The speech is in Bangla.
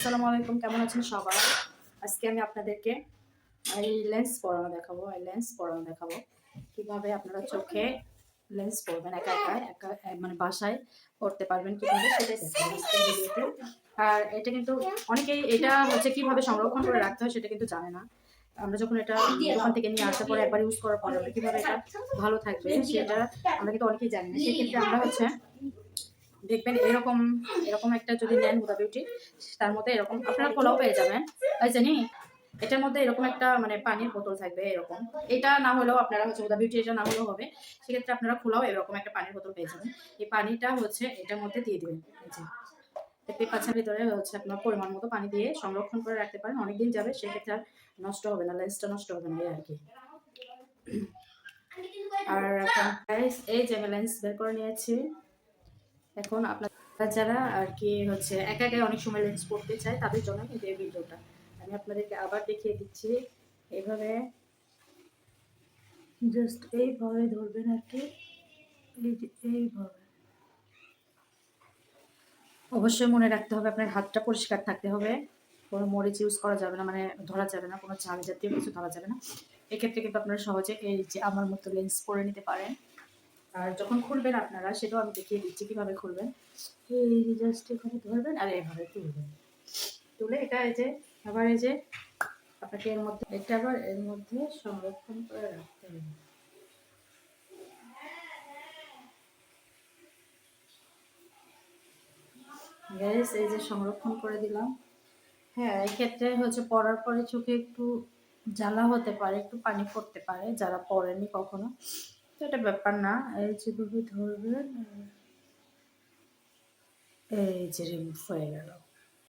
আসসালামু আলাইকুম, কেমন আছেন সবাই? আজকে আমি আপনাদেরকে লেন্স পরানো দেখাবো কিভাবে আপনারা চোখে লেন্স পরবেন একা মানে বাসায় করতে পারবেন কিভাবে সেটাই দেখাবো আজকের ভিডিওতে। আর এটা কিন্তু অনেকেই এটা হচ্ছে কিভাবে সংরক্ষণ করে রাখতে হয় সেটা কিন্তু জানে না। আমরা যখন এটা দোকান থেকে নিয়ে আসার পরে একবার ইউজ করার পরে কিভাবে এটা ভালো থাকবে সেটা আমরা কিন্তু অনেকেই জানি না। সেক্ষেত্রে আমরা হচ্ছে দেখবেন এরকম এরকম একটা যদি নেন হুদা বিউটি, তার মধ্যে এরকম আপনারা খোলাও পেয়ে যাবেন। তাই জানি এটার মধ্যে এরকম একটা মানে পানির বোতল থাকবে এরকম। এটা না হলেও আপনারা হচ্ছে হুদা বিউটি এটা না হলেও হবে, সেক্ষেত্রে আপনারা খোলাও এরকম একটা পানির বোতল পেয়ে যাবেন। এই পানিটা হচ্ছে এটার মধ্যে দিয়ে দিবেন। দেখতে পাচ্ছেন ভিতরে হচ্ছে আপনার পরিমাণ মতো পানি দিয়ে সংরক্ষণ করে রাখতে পারেন, অনেকদিন যাবে, সেক্ষেত্রে আর নষ্ট হবে না, লেন্সটা নষ্ট হবে না আর কি। আর এখন এই যে আমি লেন্স বের করে নিয়েছি। এখন আপনারা যারা আর কি হচ্ছে একা অনেক সময় লেন্স পড়তে চায় তাদের জন্য কিন্তু এই ভিডিওটা আমি আপনাদেরকে আবার দেখিয়ে দিচ্ছি। এইভাবে জাস্ট এইভাবে ধরবেন আর কি, এইভাবে। অবশ্যই মনে রাখতে হবে আপনার হাতটা পরিষ্কার থাকতে হবে, কোনো মরিচ ইউজ করা যাবে না, মানে ধরা যাবে না, কোনো ঝাল জাতীয় কিছু ধরা যাবে না। এক্ষেত্রে কিন্তু আপনারা সহজে এই যে আমার মতো লেন্স পরে নিতে পারেন। আর যখন খুলবেন আপনারা সেটাও আমি দেখিয়ে দিচ্ছি কিভাবে খুলবেন। এই জাস্ট এখানে ধরবেন আর এইভাবে তুলবেন, তুলে এটা এই যে আবার এই যে আপনাকে এর মধ্যে এটা আবার এর মধ্যে সংরক্ষণ করে রাখতে হবে। গ্যাস এই যে সংরক্ষণ করে দিলাম। হ্যাঁ, এই ক্ষেত্রে হচ্ছে পরার পরে চোখে একটু জ্বালা হতে পারে, একটু পানি পড়তে পারে যারা পড়েনি কখনো, তো এটা ব্যাপার না। এই যেভাবে ধরবেন, এই যে রিমুভ হয়ে গেল।